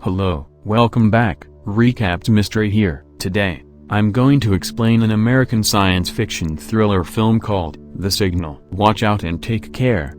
Hello, welcome back, Recapped Mystery here. Today, I'm going to explain an American science fiction thriller film called The Signal. Watch out and take care.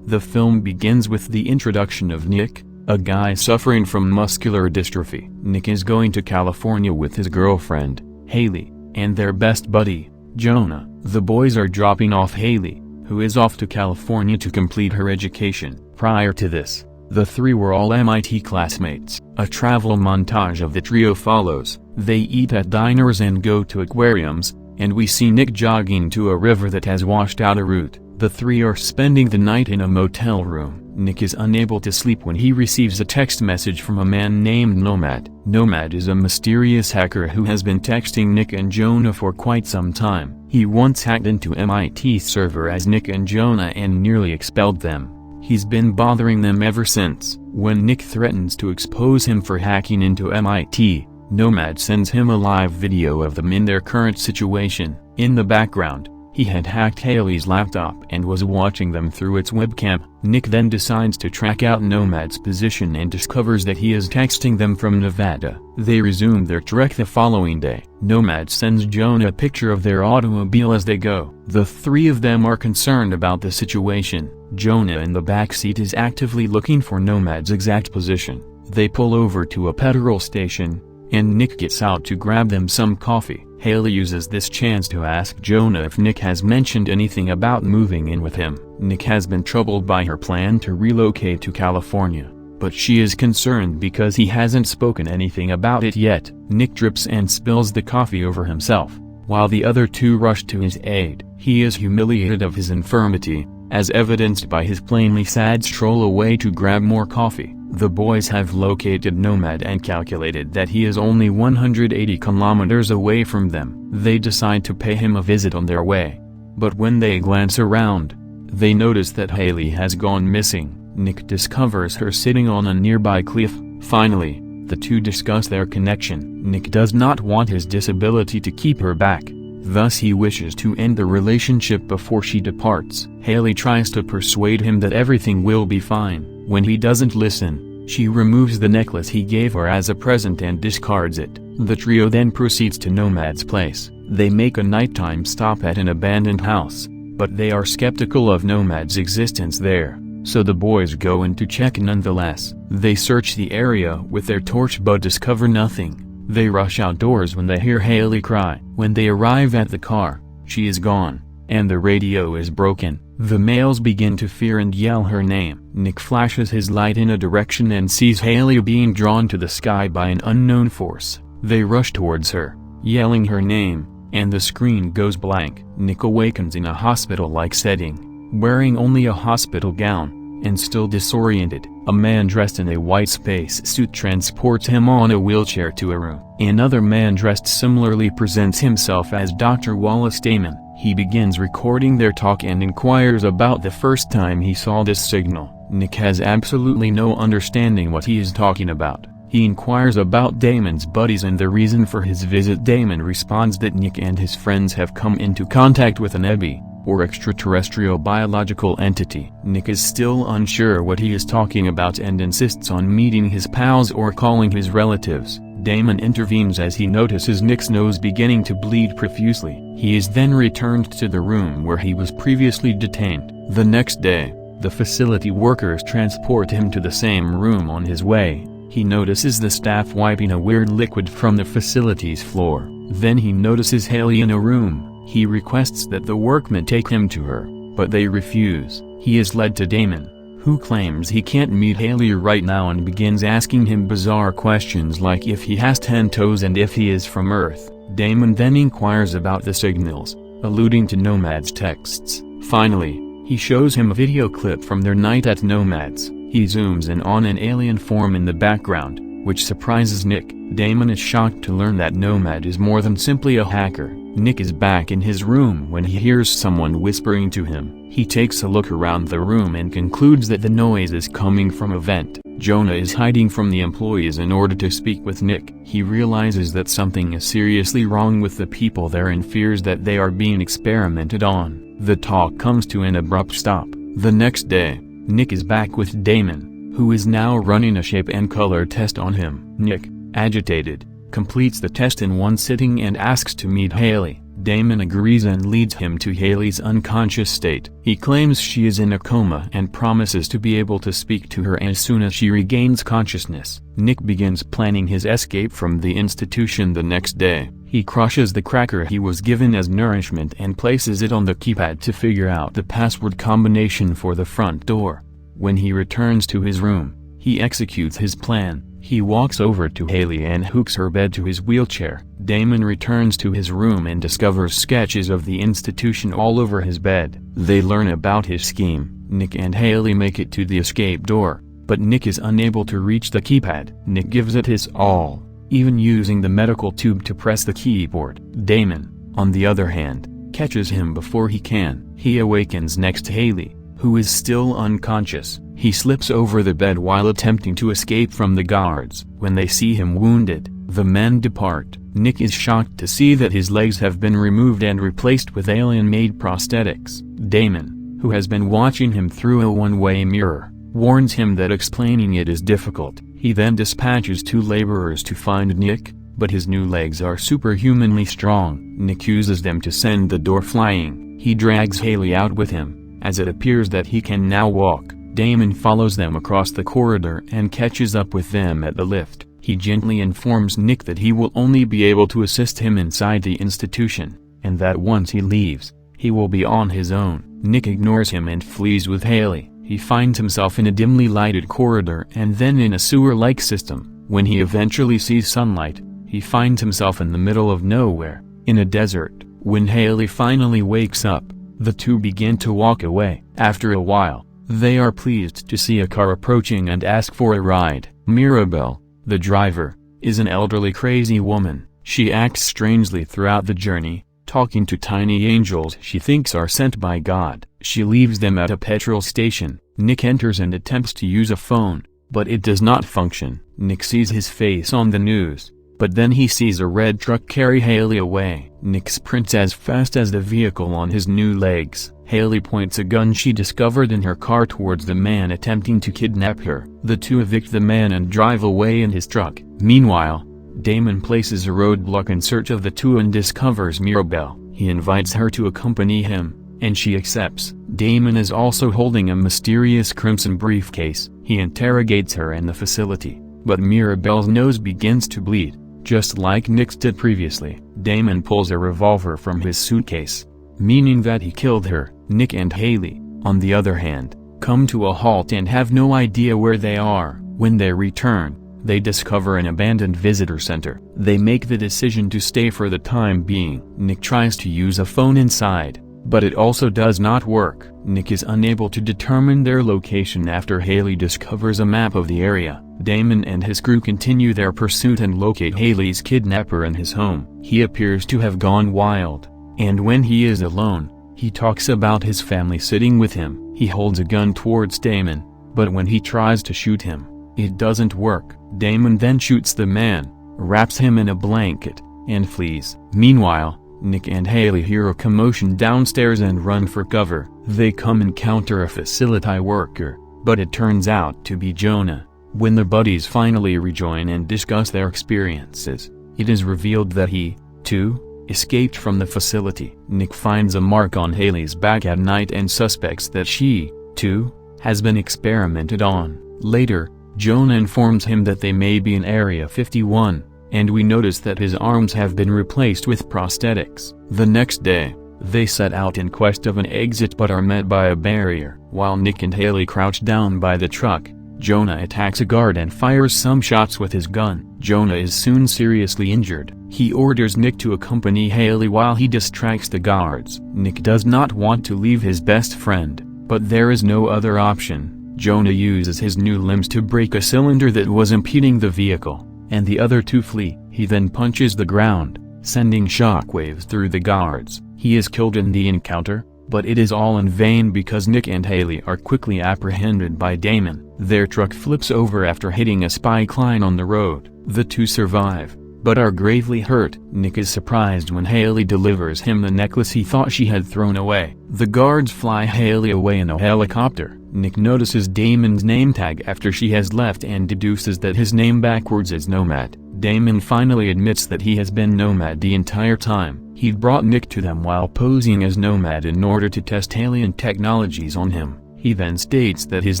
The film begins with the introduction of Nick, a guy suffering from muscular dystrophy. Nick is going to California with his girlfriend, Haley, and their best buddy, Jonah. The boys are dropping off Haley, who is off to California to complete her education. Prior to this, the three were all MIT classmates. A travel montage of the trio follows. They eat at diners and go to aquariums, and we see Nick jogging to a river that has washed out a route. The three are spending the night in a motel room. Nick is unable to sleep when he receives a text message from a man named Nomad. Nomad is a mysterious hacker who has been texting Nick and Jonah for quite some time. He once hacked into MIT's server as Nick and Jonah and nearly expelled them. He's been bothering them ever since. When Nick threatens to expose him for hacking into MIT, Nomad sends him a live video of them in their current situation. In the background, he had hacked Haley's laptop and was watching them through its webcam. Nick then decides to track out Nomad's position and discovers that he is texting them from Nevada. They resume their trek the following day. Nomad sends Jonah a picture of their automobile as they go. The three of them are concerned about the situation. Jonah in the backseat is actively looking for Nomad's exact position. They pull over to a petrol station, and Nick gets out to grab them some coffee. Haley uses this chance to ask Jonah if Nick has mentioned anything about moving in with him. Nick has been troubled by her plan to relocate to California, but she is concerned because he hasn't spoken anything about it yet. Nick drips and spills the coffee over himself, while the other two rush to his aid. He is humiliated of his infirmity, as evidenced by his plainly sad stroll away to grab more coffee. The boys have located Nomad and calculated that he is only 180 kilometers away from them. They decide to pay him a visit on their way. But when they glance around, they notice that Haley has gone missing. Nick discovers her sitting on a nearby cliff. Finally, the two discuss their connection. Nick does not want his disability to keep her back. Thus he wishes to end the relationship before she departs. Haley tries to persuade him that everything will be fine. When he doesn't listen, she removes the necklace he gave her as a present and discards it. The trio then proceeds to Nomad's place. They make a nighttime stop at an abandoned house, but they are skeptical of Nomad's existence there, so the boys go in to check nonetheless. They search the area with their torch but discover nothing. They rush outdoors when they hear Haley cry. When they arrive at the car, she is gone, and the radio is broken. The males begin to fear and yell her name. Nick flashes his light in a direction and sees Haley being drawn to the sky by an unknown force. They rush towards her, yelling her name, and the screen goes blank. Nick awakens in a hospital-like setting, wearing only a hospital gown, and still disoriented. A man dressed in a white space suit transports him on a wheelchair to a room. Another man dressed similarly presents himself as Dr. Wallace Damon. He begins recording their talk and inquires about the first time he saw this signal. Nick has absolutely no understanding what he is talking about. He inquires about Damon's buddies and the reason for his visit. Damon responds that Nick and his friends have come into contact with an EBI, or extraterrestrial biological entity. Nick is still unsure what he is talking about and insists on meeting his pals or calling his relatives. Damon intervenes as he notices Nick's nose beginning to bleed profusely. He is then returned to the room where he was previously detained. The next day, the facility workers transport him to the same room. On his way, he notices the staff wiping a weird liquid from the facility's floor. Then he notices Haley in a room. He requests that the workmen take him to her, but they refuse. He is led to Damon, who claims he can't meet Haley right now and begins asking him bizarre questions like if he has 10 toes and if he is from Earth. Damon then inquires about the signals, alluding to Nomad's texts. Finally, he shows him a video clip from their night at Nomad's. He zooms in on an alien form in the background, which surprises Nick. Damon is shocked to learn that Nomad is more than simply a hacker. Nick is back in his room when he hears someone whispering to him. He takes a look around the room and concludes that the noise is coming from a vent. Jonah is hiding from the employees in order to speak with Nick. He realizes that something is seriously wrong with the people there and fears that they are being experimented on. The talk comes to an abrupt stop. The next day, Nick is back with Damon, who is now running a shape and color test on him. Nick, agitated, completes the test in one sitting and asks to meet Haley. Damon agrees and leads him to Haley's unconscious state. He claims she is in a coma and promises to be able to speak to her as soon as she regains consciousness. Nick begins planning his escape from the institution the next day. He crushes the cracker he was given as nourishment and places it on the keypad to figure out the password combination for the front door. When he returns to his room, he executes his plan. He walks over to Haley and hooks her bed to his wheelchair. Damon returns to his room and discovers sketches of the institution all over his bed. They learn about his scheme. Nick and Haley make it to the escape door, but Nick is unable to reach the keypad. Nick gives it his all, even using the medical tube to press the keyboard. Damon, on the other hand, catches him before he can. He awakens next to Haley, who is still unconscious. He slips over the bed while attempting to escape from the guards. When they see him wounded, the men depart. Nick is shocked to see that his legs have been removed and replaced with alien-made prosthetics. Damon, who has been watching him through a one-way mirror, warns him that explaining it is difficult. He then dispatches 2 laborers to find Nick, but his new legs are superhumanly strong. Nick uses them to send the door flying. He drags Haley out with him, as it appears that he can now walk. Damon follows them across the corridor and catches up with them at the lift. He gently informs Nick that he will only be able to assist him inside the institution, and that once he leaves, he will be on his own. Nick ignores him and flees with Haley. He finds himself in a dimly lighted corridor and then in a sewer-like system. When he eventually sees sunlight, he finds himself in the middle of nowhere, in a desert. When Haley finally wakes up, the two begin to walk away. After a while, they are pleased to see a car approaching and ask for a ride. Mirabelle, the driver, is an elderly crazy woman. She acts strangely throughout the journey, talking to tiny angels she thinks are sent by God. She leaves them at a petrol station. Nick enters and attempts to use a phone, but it does not function. Nick sees his face on the news, but then he sees a red truck carry Haley away. Nick sprints as fast as the vehicle on his new legs. Haley points a gun she discovered in her car towards the man attempting to kidnap her. The two evict the man and drive away in his truck. Meanwhile, Damon places a roadblock in search of the two and discovers Mirabelle. He invites her to accompany him, and she accepts. Damon is also holding a mysterious crimson briefcase. He interrogates her in the facility, but Mirabelle's nose begins to bleed, just like Nick's did previously. Damon pulls a revolver from his suitcase, meaning that he killed her. Nick and Haley, on the other hand, come to a halt and have no idea where they are. When they return, they discover an abandoned visitor center. They make the decision to stay for the time being. Nick tries to use a phone inside, but it also does not work. Nick is unable to determine their location after Haley discovers a map of the area. Damon and his crew continue their pursuit and locate Haley's kidnapper in his home. He appears to have gone wild, and when he is alone, he talks about his family sitting with him. He holds a gun towards Damon, but when he tries to shoot him, it doesn't work. Damon then shoots the man, wraps him in a blanket, and flees. Meanwhile, Nick and Haley hear a commotion downstairs and run for cover. They come encounter a facility worker, but it turns out to be Jonah. When the buddies finally rejoin and discuss their experiences, it is revealed that he, too, escaped from the facility. Nick finds a mark on Haley's back at night and suspects that she, too, has been experimented on. Later, Jonah informs him that they may be in Area 51, and we notice that his arms have been replaced with prosthetics. The next day, they set out in quest of an exit but are met by a barrier. While Nick and Haley crouch down by the truck, Jonah attacks a guard and fires some shots with his gun. Jonah is soon seriously injured. He orders Nick to accompany Haley while he distracts the guards. Nick does not want to leave his best friend, but there is no other option. Jonah uses his new limbs to break a cylinder that was impeding the vehicle, and the other two flee. He then punches the ground, sending shockwaves through the guards. He is killed in the encounter, but it is all in vain because Nick and Haley are quickly apprehended by Damon. Their truck flips over after hitting a spike line on the road. The two survive, but are gravely hurt. Nick is surprised when Haley delivers him the necklace he thought she had thrown away. The guards fly Haley away in a helicopter. Nick notices Damon's name tag after she has left and deduces that his name backwards is Nomad. Damon finally admits that he has been Nomad the entire time. He'd brought Nick to them while posing as Nomad in order to test alien technologies on him. He then states that his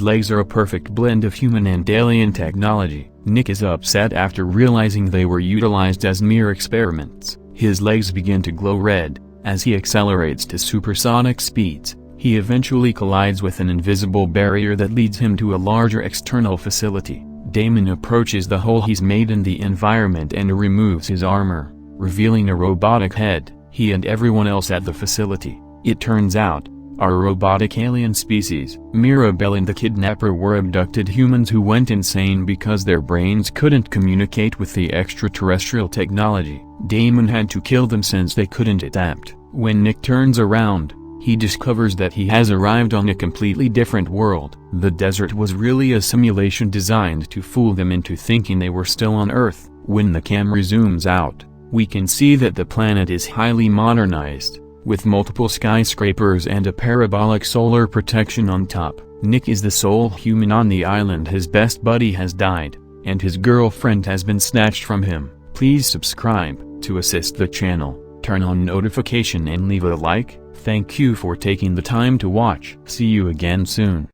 legs are a perfect blend of human and alien technology. Nick is upset after realizing they were utilized as mere experiments. His legs begin to glow red. As he accelerates to supersonic speeds, he eventually collides with an invisible barrier that leads him to a larger external facility. Damon approaches the hole he's made in the environment and removes his armor, revealing a robotic head. He and everyone else at the facility, it turns out, are a robotic alien species. Mirabel and the kidnapper were abducted humans who went insane because their brains couldn't communicate with the extraterrestrial technology. Damon had to kill them since they couldn't adapt. When Nick turns around, he discovers that he has arrived on a completely different world. The desert was really a simulation designed to fool them into thinking they were still on Earth. When the camera zooms out, we can see that the planet is highly modernized, with multiple skyscrapers and a parabolic solar protection on top. Nick is the sole human on the island. His best buddy has died, and his girlfriend has been snatched from him. Please subscribe to assist the channel, turn on notification and leave a like. Thank you for taking the time to watch. See you again soon.